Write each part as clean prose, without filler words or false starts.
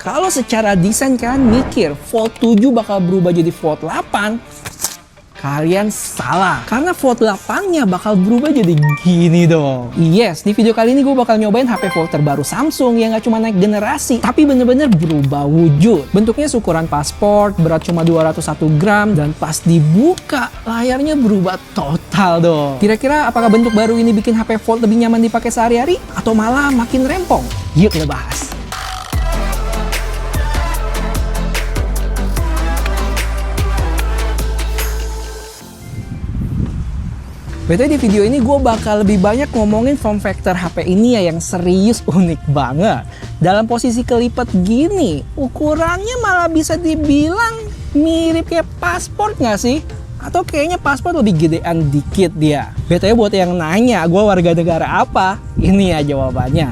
Kalau secara desain kalian mikir Fold 7 bakal berubah jadi Fold 8, kalian salah. Karena Fold 8-nya bakal berubah jadi gini dong. Yes, di video kali ini gue bakal nyobain HP Fold terbaru Samsung yang gak cuma naik generasi, tapi bener-bener berubah wujud. Bentuknya seukuran pasport, berat cuma 201 gram, dan pas dibuka, layarnya berubah total dong. Kira-kira apakah bentuk baru ini bikin HP Fold lebih nyaman dipakai sehari-hari? Atau malah makin rempong? Yuk kita bahas. BTW di video ini gue bakal lebih banyak ngomongin form factor HP ini ya yang serius unik banget. Dalam posisi kelipat gini, ukurannya malah bisa dibilang mirip kayak pasport nggak sih? Atau kayaknya pasport lebih gedean dikit dia. BTW buat yang nanya, gue warga negara apa? Ini ya jawabannya.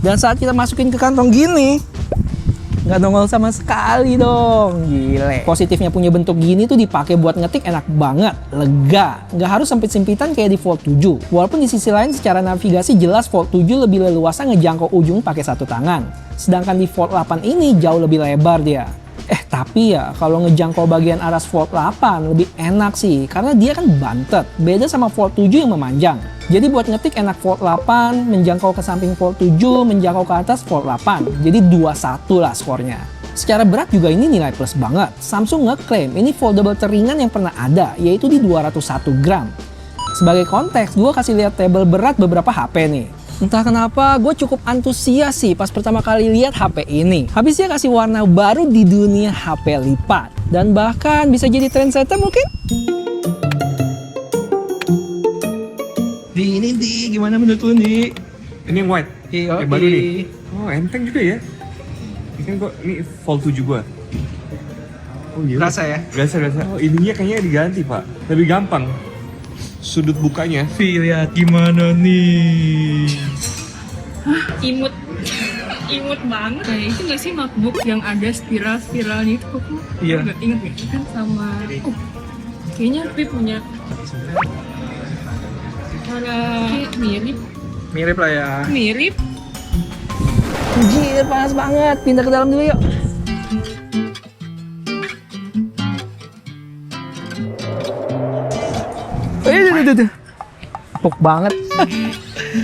Dan saat kita masukin ke kantong gini, nggak nongol sama sekali dong, gile. Positifnya punya bentuk gini tuh dipakai buat ngetik enak banget, lega. Nggak harus sempit-sempitan kayak di Fold 7. Walaupun di sisi lain secara navigasi jelas Fold 7 lebih leluasa ngejangkau ujung pakai satu tangan. Sedangkan di Fold 8 ini jauh lebih lebar dia. Tapi ya kalau ngejangkau bagian aras Fold 8 lebih enak sih, karena dia kan bantet. Beda sama Fold 7 yang memanjang. Jadi buat ngetik enak Fold 8, menjangkau ke samping Fold 7, menjangkau ke atas Fold 8. Jadi 2-1 lah skornya. Secara berat juga ini nilai plus banget. Samsung ngeklaim ini foldable teringan yang pernah ada, yaitu di 201 gram. Sebagai konteks, gue kasih lihat tabel berat beberapa HP nih. Entah kenapa gue cukup antusias sih pas pertama kali lihat HP ini. Habis dia kasih warna baru di dunia HP lipat. Dan bahkan bisa jadi trendsetter mungkin? Di ini gimana menurut lu nih? Ini yang white? Iya, yang baru nih? Oh enteng juga ya. Ini kan ini Fold 7 gua. Oh iya. Berasa ya? Berasa. Oh ininya kayaknya diganti pak. Lebih gampang. Sudut bukanya. Lihat gimana nih? Imut banget kayak itu nggak sih MacBook yang ada spiralnya itu kok? Iya. Ingat nggak kan sama kayaknya Pi punya kayak Mirip lah ya. mirip Anjir, panas banget. Pindah ke dalam dulu yuk. Tuh. Empuk banget.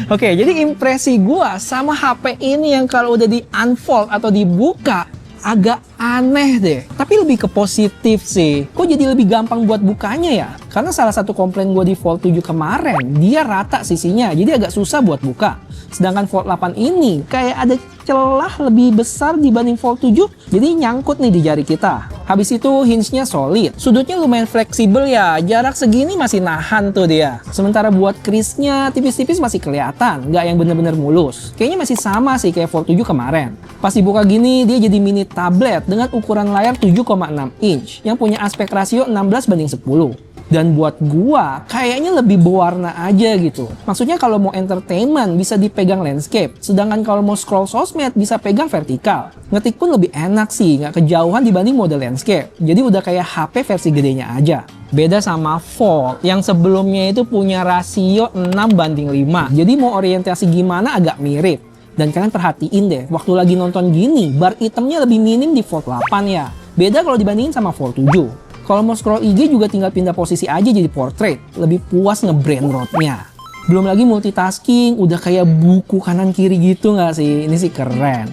Oke, jadi impresi gua sama HP ini yang kalau udah di unfold atau dibuka agak aneh deh. Tapi lebih ke positif sih. Kok jadi lebih gampang buat bukanya ya? Karena salah satu komplain gua di Fold 7 kemarin, dia rata sisinya, jadi agak susah buat buka. Sedangkan Fold 8 ini kayak ada celah lebih besar dibanding Fold 7, jadi nyangkut nih di jari kita. Habis itu hinge-nya solid, sudutnya lumayan fleksibel ya, jarak segini masih nahan tuh dia. Sementara buat crease-nya tipis-tipis masih kelihatan, nggak yang bener-bener mulus. Kayaknya masih sama sih kayak Fold 7 kemarin. Pas dibuka gini, dia jadi mini tablet dengan ukuran layar 7,6 inch yang punya aspek rasio 16:10. Dan buat gua, kayaknya lebih berwarna aja gitu. Maksudnya kalau mau entertainment bisa dipegang landscape, sedangkan kalau mau scroll sosmed bisa pegang vertikal. Ngetik pun lebih enak sih, nggak kejauhan dibanding mode landscape. Jadi udah kayak HP versi gedenya aja. Beda sama Fold yang sebelumnya itu punya rasio 6:5. Jadi mau orientasi gimana agak mirip. Dan kalian perhatiin deh, waktu lagi nonton gini, bar itemnya lebih minim di Fold 8 ya. Beda kalau dibandingin sama Fold 7. Kalau mau scroll IG juga tinggal pindah posisi aja jadi portrait. Lebih puas nge-brain rotnya. Belum lagi multitasking, udah kayak buku kanan kiri gitu nggak sih? Ini sih keren.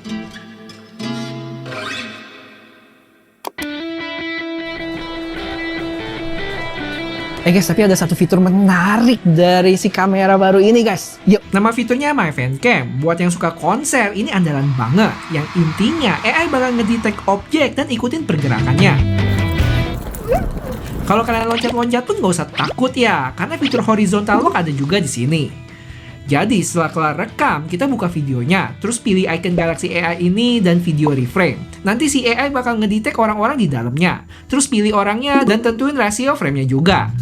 Guys, tapi ada satu fitur menarik dari si kamera baru ini guys. Yuk, nama fiturnya My Fan Cam. Buat yang suka konser, ini andalan banget. Yang intinya AI bakal ngedetect objek dan ikutin pergerakannya. Kalau kalian loncat-loncat pun nggak usah takut ya, karena fitur horizontal lock ada juga di sini. Jadi setelah kelar rekam, kita buka videonya, terus pilih icon Galaxy AI ini dan video reframe. Nanti si AI bakal ngedetect orang-orang di dalamnya, terus pilih orangnya dan tentuin rasio frame-nya juga.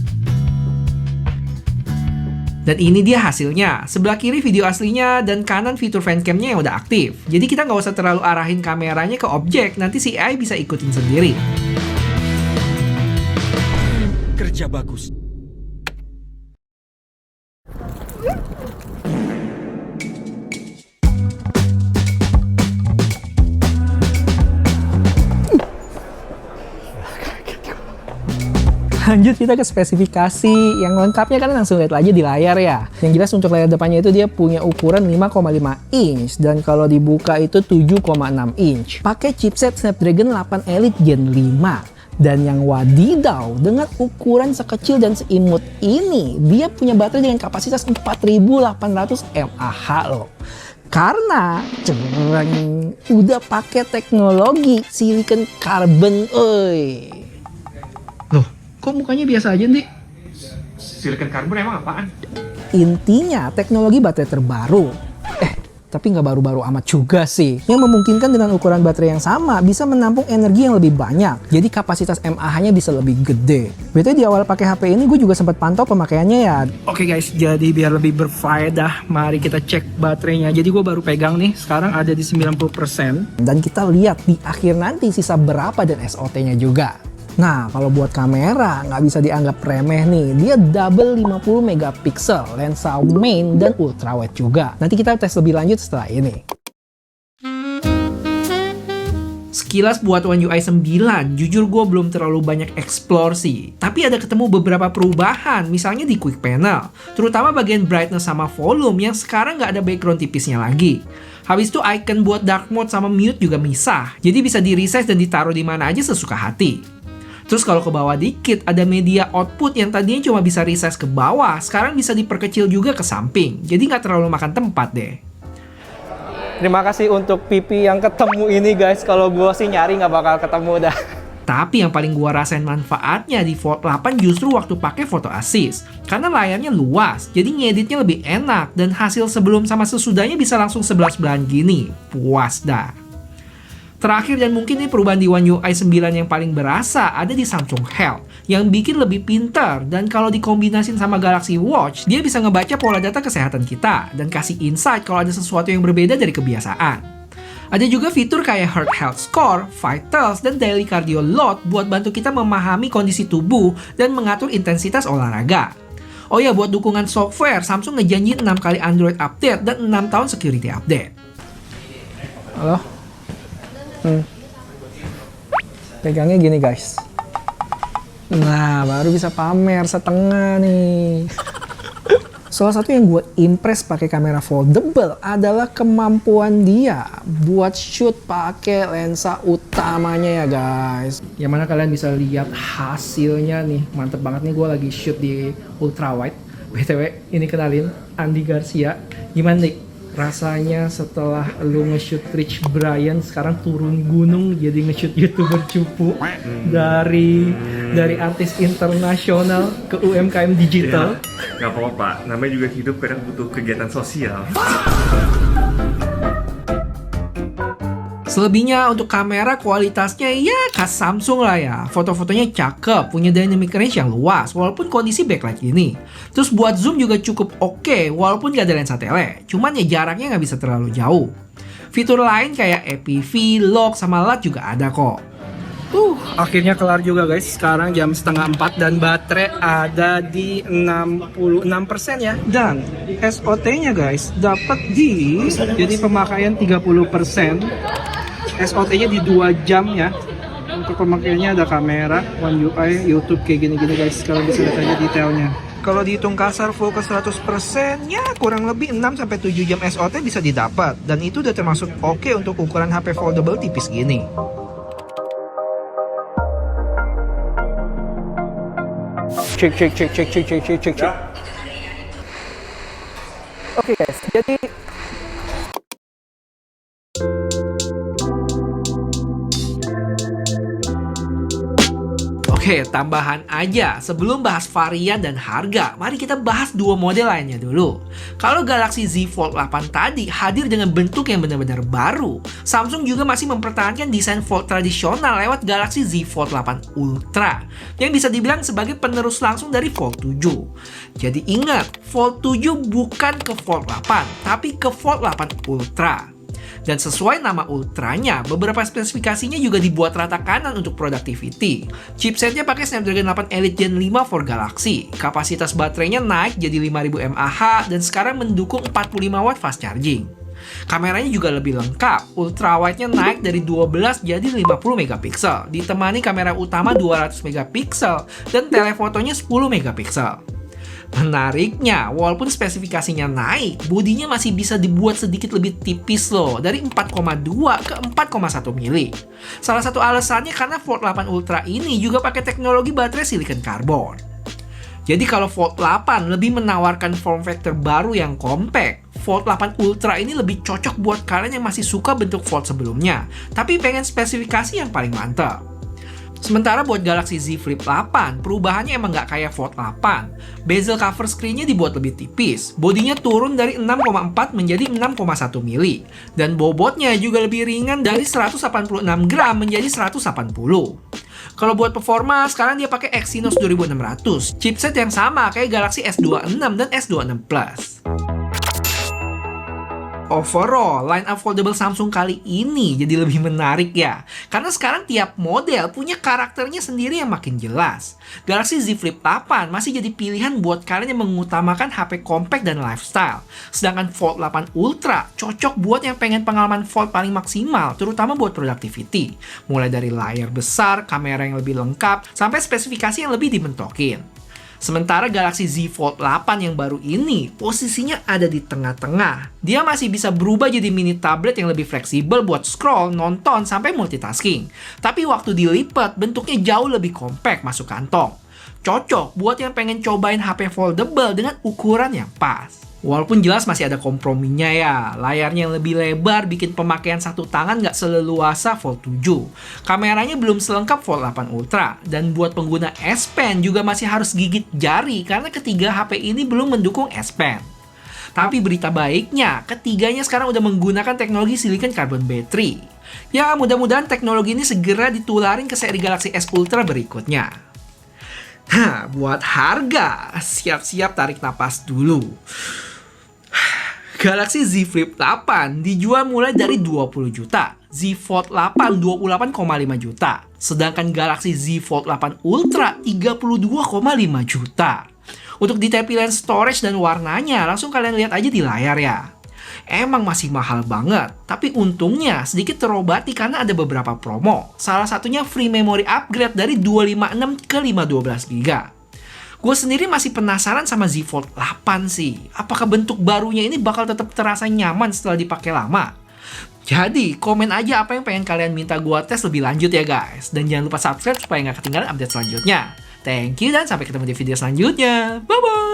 Dan ini dia hasilnya, sebelah kiri video aslinya dan kanan fitur fancam-nya yang udah aktif. Jadi kita nggak usah terlalu arahin kameranya ke objek, nanti si AI bisa ikutin sendiri. Kerja bagus. Lanjut kita ke spesifikasi. Yang lengkapnya kan langsung lihat aja di layar ya. Yang jelas untuk layar depannya itu dia punya ukuran 5,5 inch. Dan kalau dibuka itu 7,6 inch. Pakai chipset Snapdragon 8 Elite Gen 5. Dan yang wadidaw, dengan ukuran sekecil dan seimut ini, dia punya baterai dengan kapasitas 4800 mAh loh. Karena udah pakai teknologi silicon carbon, Loh, kok mukanya biasa aja, Ndi? Silicon carbon emang apaan? Intinya teknologi baterai terbaru. Tapi nggak baru-baru amat juga sih. Yang memungkinkan dengan ukuran baterai yang sama bisa menampung energi yang lebih banyak. Jadi kapasitas mAh-nya bisa lebih gede. Betul di awal pakai HP ini gue juga sempat pantau pemakaiannya ya. Oke guys, jadi biar lebih berfaedah, mari kita cek baterainya. Jadi gue baru pegang nih, sekarang ada di 90%. Dan kita lihat di akhir nanti sisa berapa dan SOT-nya juga. Nah, kalau buat kamera nggak bisa dianggap remeh nih. Dia double 50 megapiksel, lensa main dan ultrawide juga. Nanti kita tes lebih lanjut setelah ini. Sekilas buat One UI 9, jujur gue belum terlalu banyak explore sih. Tapi ada ketemu beberapa perubahan, misalnya di quick panel. Terutama bagian brightness sama volume yang sekarang nggak ada background tipisnya lagi. Habis itu icon buat dark mode sama mute juga misah. Jadi bisa di-resize dan ditaruh di mana aja sesuka hati. Terus kalau ke bawah dikit, ada media output yang tadinya cuma bisa resize ke bawah, sekarang bisa diperkecil juga ke samping. Jadi nggak terlalu makan tempat deh. Terima kasih untuk pipi yang ketemu ini guys. Kalau gue sih nyari nggak bakal ketemu dah. Tapi yang paling gue rasain manfaatnya di Fold 8 justru waktu pakai Photo Assist. Karena layarnya luas, jadi ngeditnya lebih enak. Dan hasil sebelum sama sesudahnya bisa langsung sebelah-sebelahan gini. Puas dah. Terakhir dan mungkin ini perubahan di One UI 9 yang paling berasa ada di Samsung Health yang bikin lebih pintar, dan kalau dikombinasin sama Galaxy Watch dia bisa ngebaca pola data kesehatan kita dan kasih insight kalau ada sesuatu yang berbeda dari kebiasaan. Ada juga fitur kayak Heart Health Score, Vitals, dan Daily Cardio Load buat bantu kita memahami kondisi tubuh dan mengatur intensitas olahraga. Oh ya, buat dukungan software, Samsung ngejanjiin 6 kali Android update dan 6 tahun security update. Halo? Pegangnya gini guys. Nah, baru bisa pamer setengah nih. Salah satu yang gue impress pakai kamera foldable adalah kemampuan dia buat shoot pakai lensa utamanya ya guys. Yang mana kalian bisa lihat hasilnya nih, mantep banget nih. Gue lagi shoot di ultrawide. BTW, ini kenalin Andy Garcia. Gimana nih rasanya setelah lu nge-shoot Rich Brian sekarang turun gunung jadi nge-shoot YouTuber cupu dari artis internasional ke UMKM digital? Ya, gak apa-apa, Pak. Namanya juga hidup kadang butuh kegiatan sosial. Selebihnya untuk kamera kualitasnya ya khas Samsung lah ya. Foto-fotonya cakep, punya dynamic range yang luas walaupun kondisi backlight gini. Terus buat zoom juga cukup oke walaupun gak ada lensa tele. Cuman ya jaraknya gak bisa terlalu jauh. Fitur lain kayak APV, lock, sama LUT juga ada kok. Akhirnya kelar juga guys. Sekarang jam 3:30 dan baterai ada di 66% ya. Dan SOT-nya guys dapat di, jadi pemakaian 30%. SOT-nya di 2 jam ya. Untuk pemakaiannya ada kamera, One UI, YouTube kayak gini-gini guys. Kalau bisa lihat aja detailnya. Kalau dihitung kasar full ke 100%, ya kurang lebih 6-7 jam SOT bisa didapat. Dan itu udah termasuk oke untuk ukuran HP foldable tipis gini. Cek. Oke guys, jadi Oke, tambahan aja. Sebelum bahas varian dan harga, mari kita bahas dua model lainnya dulu. Kalau Galaxy Z Fold 8 tadi hadir dengan bentuk yang benar-benar baru, Samsung juga masih mempertahankan desain Fold tradisional lewat Galaxy Z Fold 8 Ultra, yang bisa dibilang sebagai penerus langsung dari Fold 7. Jadi ingat, Fold 7 bukan ke Fold 8, tapi ke Fold 8 Ultra. Dan sesuai nama ultranya, beberapa spesifikasinya juga dibuat rata kanan untuk productivity. Chipsetnya pakai Snapdragon 8 Elite Gen 5 for Galaxy. Kapasitas baterainya naik jadi 5000 mAh dan sekarang mendukung 45 watt fast charging. Kameranya juga lebih lengkap, ultra wide-nya naik dari 12 jadi 50 megapiksel, ditemani kamera utama 200 megapiksel dan telefotonya 10 megapiksel. Menariknya, walaupun spesifikasinya naik, bodinya masih bisa dibuat sedikit lebih tipis loh, dari 4,2 ke 4,1 mili. Salah satu alasannya karena Fold 8 Ultra ini juga pakai teknologi baterai silicon carbon. Jadi kalau Fold 8 lebih menawarkan form factor baru yang compact, Fold 8 Ultra ini lebih cocok buat kalian yang masih suka bentuk Fold sebelumnya, tapi pengen spesifikasi yang paling mantap. Sementara buat Galaxy Z Flip 8, perubahannya emang nggak kayak Fold 8. Bezel cover screen-nya dibuat lebih tipis, bodinya turun dari 6,4 menjadi 6,1 mili, dan bobotnya juga lebih ringan dari 186 gram menjadi 180. Kalau buat performa, sekarang dia pakai Exynos 2600, chipset yang sama kayak Galaxy S26 dan S26 Plus. Overall, line up foldable Samsung kali ini jadi lebih menarik ya. Karena sekarang tiap model punya karakternya sendiri yang makin jelas. Galaxy Z Flip 8 masih jadi pilihan buat kalian yang mengutamakan HP compact dan lifestyle. Sedangkan Fold 8 Ultra cocok buat yang pengen pengalaman fold paling maksimal, terutama buat productivity. Mulai dari layar besar, kamera yang lebih lengkap, sampai spesifikasi yang lebih dimentokin. Sementara Galaxy Z Fold 8 yang baru ini posisinya ada di tengah-tengah. Dia masih bisa berubah jadi mini tablet yang lebih fleksibel buat scroll, nonton, sampai multitasking. Tapi waktu dilipat, bentuknya jauh lebih compact masuk kantong. Cocok buat yang pengen cobain HP foldable dengan ukuran yang pas. Walaupun jelas masih ada komprominya ya, layarnya yang lebih lebar bikin pemakaian satu tangan nggak seleluasa Fold 7. Kameranya belum selengkap Fold 8 Ultra, dan buat pengguna S Pen juga masih harus gigit jari karena ketiga HP ini belum mendukung S Pen. Tapi berita baiknya, ketiganya sekarang udah menggunakan teknologi silicon carbon battery. Ya mudah-mudahan teknologi ini segera ditularin ke seri Galaxy S Ultra berikutnya. Buat harga, siap-siap tarik napas dulu. Galaxy Z Flip 8 dijual mulai dari 20 juta, Z Fold 8 28,5 juta, sedangkan Galaxy Z Fold 8 Ultra 32,5 juta. Untuk detail pilihan storage dan warnanya, langsung kalian lihat aja di layar ya. Emang masih mahal banget, tapi untungnya sedikit terobati karena ada beberapa promo. Salah satunya free memory upgrade dari 256 ke 512 GB. Gue sendiri masih penasaran sama Z Fold 8 sih. Apakah bentuk barunya ini bakal tetap terasa nyaman setelah dipakai lama? Jadi, komen aja apa yang pengen kalian minta gue tes lebih lanjut ya guys. Dan jangan lupa subscribe supaya nggak ketinggalan update selanjutnya. Thank you dan sampai ketemu di video selanjutnya. Bye-bye!